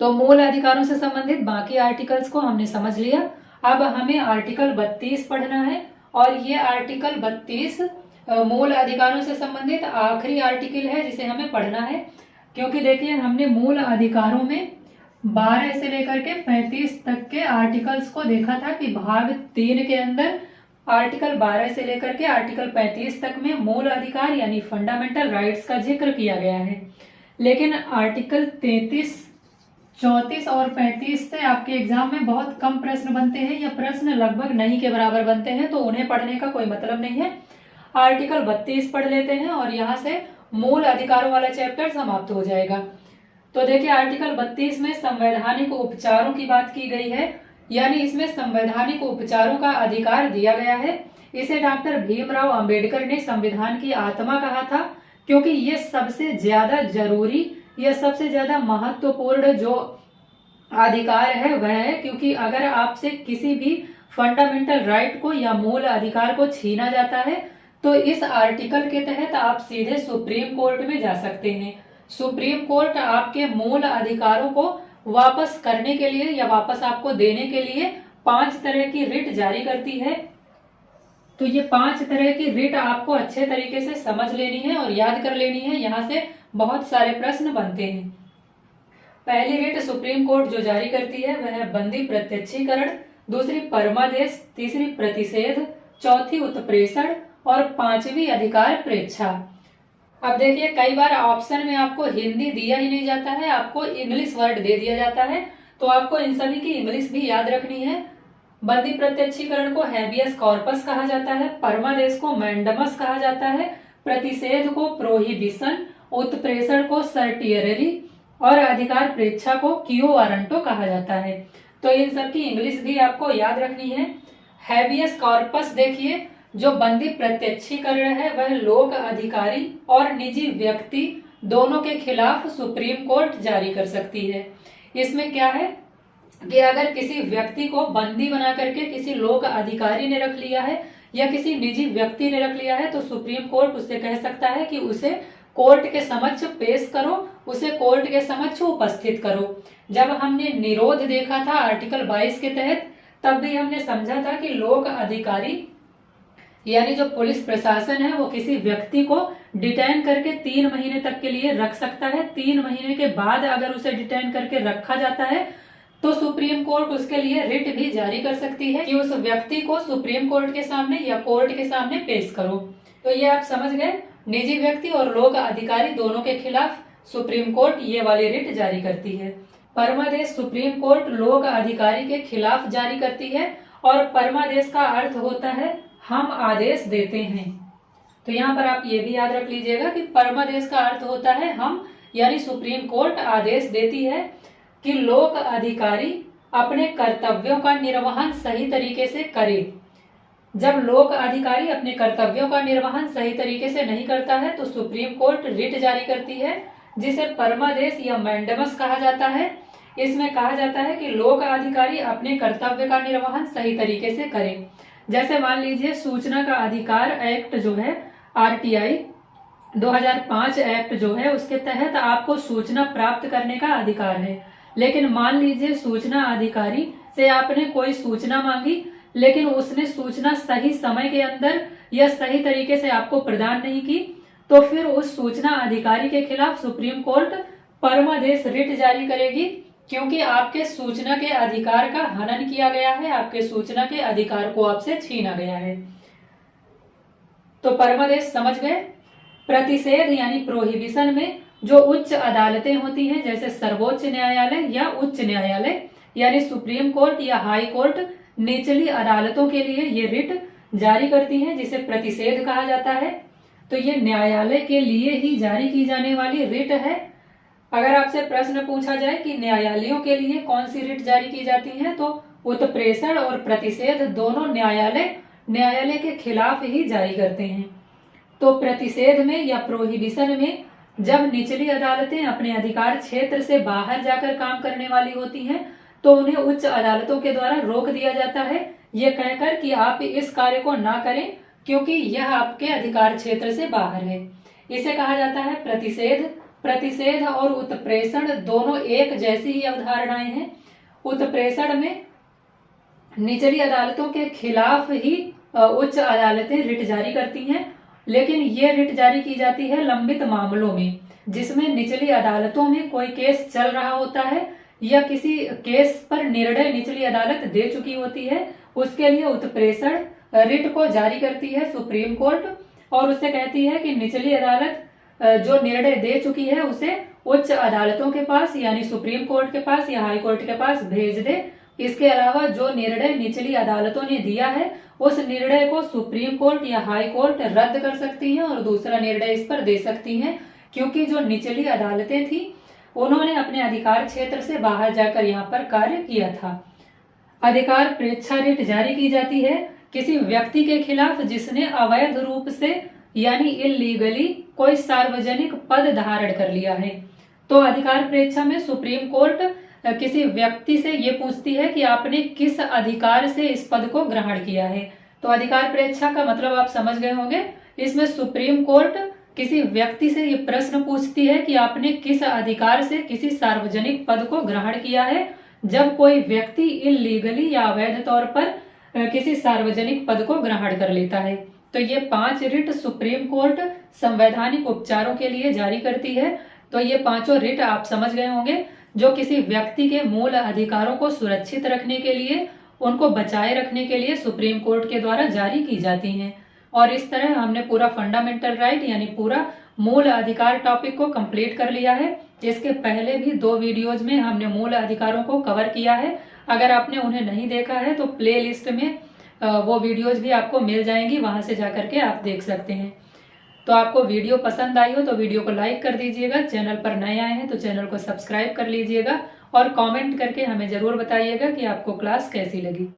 तो मूल अधिकारों से संबंधित बाकी आर्टिकल्स को हमने समझ लिया। अब हमें आर्टिकल 32 पढ़ना है और ये आर्टिकल 32 मूल अधिकारों से संबंधित आखिरी आर्टिकल है जिसे हमें पढ़ना है। क्योंकि देखिए हमने मूल अधिकारों में 12 से लेकर के 35 तक के आर्टिकल्स को देखा था कि भाग 3 के अंदर आर्टिकल 12 से लेकर के आर्टिकल 35 तक में मूल अधिकार यानी फंडामेंटल राइट्स का जिक्र किया गया है। लेकिन आर्टिकल 33, 34 और 35 से आपके एग्जाम में बहुत कम प्रश्न बनते हैं या प्रश्न लगभग नहीं के बराबर बनते हैं, तो उन्हें पढ़ने का कोई मतलब नहीं है। आर्टिकल 32 पढ़ लेते हैं और यहाँ से मूल अधिकारों वाला चैप्टर समाप्त हो जाएगा। तो देखिए आर्टिकल 32 में संवैधानिक उपचारों की बात की गई है, यानी इसमें संवैधानिक उपचारों का अधिकार दिया गया है। इसे डॉक्टर भीमराव अंबेडकर ने संविधान की आत्मा कहा था, क्योंकि ये सबसे ज्यादा जरूरी या सबसे ज्यादा महत्वपूर्ण जो अधिकार है वह है। क्योंकि अगर आपसे किसी भी फंडामेंटल राइट को या मूल अधिकार को छीना जाता है तो इस आर्टिकल के तहत आप सीधे सुप्रीम कोर्ट में जा सकते हैं। सुप्रीम कोर्ट आपके मूल अधिकारों को वापस करने के लिए या वापस आपको देने के लिए 5 तरह की रिट जारी करती है। तो ये 5 तरह की रिट आपको अच्छे तरीके से समझ लेनी है और याद कर लेनी है, यहाँ से बहुत सारे प्रश्न बनते हैं। पहली रिट सुप्रीम कोर्ट जो जारी करती है वह है बंदी प्रत्यक्षीकरण, दूसरी परमादेश, तीसरी प्रतिषेध, चौथी उत्प्रेषण और 5वीं अधिकार प्रेक्षा। अब देखिए कई बार ऑप्शन में आपको हिंदी दिया ही नहीं जाता है, आपको इंग्लिश वर्ड दे दिया जाता है, तो आपको इन सभी की इंग्लिश भी याद रखनी है। बंदी प्रत्यक्षीकरण को हैबियस कॉर्पस कहा जाता है, परमादेश को मैंडमस कहा जाता है, प्रतिषेध को प्रोहिबिशन, उत्प्रेषण को सर्टियररी और अधिकार प्रेक्षा को क्यू वारंटो कहा जाता है। तो इन सब की इंग्लिश भी आपको याद रखनी है। हैबियस कॉर्पस देखिए, जो बंदी प्रत्यक्षीकरण है वह लोक अधिकारी और निजी व्यक्ति दोनों के खिलाफ सुप्रीम कोर्ट जारी कर सकती है। इसमें क्या है कि अगर किसी व्यक्ति को बंदी बना करके किसी लोक अधिकारी ने रख लिया है या किसी निजी व्यक्ति ने रख लिया है तो सुप्रीम कोर्ट उससे कह सकता है कि उसे कोर्ट के समक्ष पेश करो, उसे कोर्ट के समक्ष उपस्थित करो। जब हमने निरोध देखा था आर्टिकल 22 के तहत, तब भी हमने समझा था कि लोक अधिकारी यानी जो पुलिस प्रशासन है वो किसी व्यक्ति को डिटेन करके 3 महीने तक के लिए रख सकता है। 3 महीने के बाद अगर उसे डिटेन करके रखा जाता है तो सुप्रीम कोर्ट उसके लिए रिट भी जारी कर सकती है कि उस व्यक्ति को सुप्रीम कोर्ट के सामने या कोर्ट के सामने पेश करो। तो ये आप समझ गए, निजी व्यक्ति और लोक अधिकारी दोनों के खिलाफ सुप्रीम कोर्ट ये वाली रिट जारी करती है। परमादेश सुप्रीम कोर्ट लोक अधिकारी के खिलाफ जारी करती है और परमादेश का अर्थ होता है हम आदेश देते हैं। तो यहाँ पर आप ये भी याद रख लीजिएगा कि परमादेश का अर्थ होता है हम, यानी सुप्रीम कोर्ट आदेश देती है कि लोक अधिकारी अपने कर्तव्यों का निर्वहन सही तरीके से करे। जब लोक अधिकारी अपने कर्तव्यों का निर्वहन सही तरीके से नहीं करता है तो सुप्रीम कोर्ट रिट जारी करती है, जिसे परमादेश या मैंडमस कहा जाता है। इसमें कहा जाता है कि लोक अधिकारी अपने कर्तव्य का निर्वहन सही तरीके से करे। जैसे मान लीजिए सूचना का अधिकार एक्ट जो है आरटीआई 2005 एक्ट जो है उसके तहत आपको सूचना प्राप्त करने का अधिकार है। लेकिन मान लीजिए सूचना अधिकारी से आपने कोई सूचना मांगी लेकिन उसने सूचना सही समय के अंदर या सही तरीके से आपको प्रदान नहीं की, तो फिर उस सूचना अधिकारी के खिलाफ सुप्रीम कोर्ट परमादेश रिट जारी करेगी, क्योंकि आपके सूचना के अधिकार का हनन किया गया है, आपके सूचना के अधिकार को आपसे छीना गया है। तो परमादेश समझ गए। प्रतिषेध यानी प्रोहिबिशन में जो उच्च अदालतें होती हैं जैसे सर्वोच्च न्यायालय या उच्च न्यायालय यानी सुप्रीम कोर्ट या हाई कोर्ट निचली अदालतों के लिए ये रिट जारी करती है, जिसे प्रतिषेध कहा जाता है। तो ये न्यायालय के लिए ही जारी की जाने वाली रिट है। अगर आपसे प्रश्न पूछा जाए कि न्यायालयों के लिए कौन सी रिट जारी की जाती है, तो उत्प्रेषण और प्रतिषेध दोनों न्यायालय के खिलाफ ही जारी करते हैं। तो प्रतिषेध में या प्रोहिबिशन में जब निचली अदालतें अपने अधिकार क्षेत्र से बाहर जाकर काम करने वाली होती हैं तो उन्हें उच्च अदालतों के द्वारा रोक दिया जाता है, ये कहकर कि आप इस कार्य को ना करें क्योंकि यह आपके अधिकार क्षेत्र से बाहर है। इसे कहा जाता है प्रतिषेध। प्रतिषेध और उत्प्रेषण दोनों एक जैसी ही अवधारणाएं हैं। उत्प्रेषण में निचली अदालतों के खिलाफ ही उच्च अदालतें रिट जारी करती हैं, लेकिन ये रिट जारी की जाती है लंबित मामलों में, जिसमें निचली अदालतों में कोई केस चल रहा होता है या किसी केस पर निर्णय निचली अदालत दे चुकी होती है। उसके लिए उत्प्रेषण रिट को जारी करती है सुप्रीम कोर्ट और उससे कहती है कि निचली अदालत जो निर्णय दे चुकी है उसे उच्च अदालतों के पास यानी सुप्रीम कोर्ट के पास या हाई कोर्ट के पास भेज दे। इसके अलावा जो निर्णय निचली अदालतों ने दिया है उस निर्णय को सुप्रीम कोर्ट या हाई कोर्ट रद्द कर सकती है और दूसरा निर्णय इस पर दे सकती है, क्योंकि जो निचली अदालतें थी उन्होंने अपने अधिकार क्षेत्र से बाहर जाकर यहाँ पर कार्य किया था। अधिकार प्रेक्षा रिट जारी की जाती है किसी व्यक्ति के खिलाफ जिसने अवैध रूप से यानी इलीगली कोई सार्वजनिक पद धारण कर लिया है। तो अधिकार प्रेक्षा में सुप्रीम कोर्ट किसी व्यक्ति से ये पूछती है कि आपने किस अधिकार से इस पद को ग्रहण किया है। तो अधिकार प्रेक्षा का मतलब आप समझ गए होंगे। इसमें सुप्रीम कोर्ट किसी व्यक्ति से ये प्रश्न पूछती है कि आपने किस अधिकार से किसी सार्वजनिक पद को ग्रहण किया है, जब कोई व्यक्ति इलीगली या अवैध तौर पर किसी सार्वजनिक पद को ग्रहण कर लेता है। तो ये 5 रिट सुप्रीम कोर्ट संवैधानिक उपचारों के लिए जारी करती है। तो ये 5 रिट आप समझ गए होंगे, जो किसी व्यक्ति के मूल अधिकारों को सुरक्षित रखने के लिए, उनको बचाए रखने के लिए सुप्रीम कोर्ट के द्वारा जारी की जाती हैं। और इस तरह हमने पूरा फंडामेंटल राइट यानी पूरा मूल अधिकार टॉपिक को कंप्लीट कर लिया है। इसके पहले भी 2 वीडियोज में हमने मूल अधिकारों को कवर किया है। अगर आपने उन्हें नहीं देखा है तो प्ले लिस्ट में वो वीडियोज भी आपको मिल जाएंगी, वहां से जाकर के आप देख सकते हैं। तो आपको वीडियो पसंद आई हो तो वीडियो को लाइक कर दीजिएगा, चैनल पर नए आए हैं तो चैनल को सब्सक्राइब कर लीजिएगा और कमेंट करके हमें जरूर बताइएगा कि आपको क्लास कैसी लगी।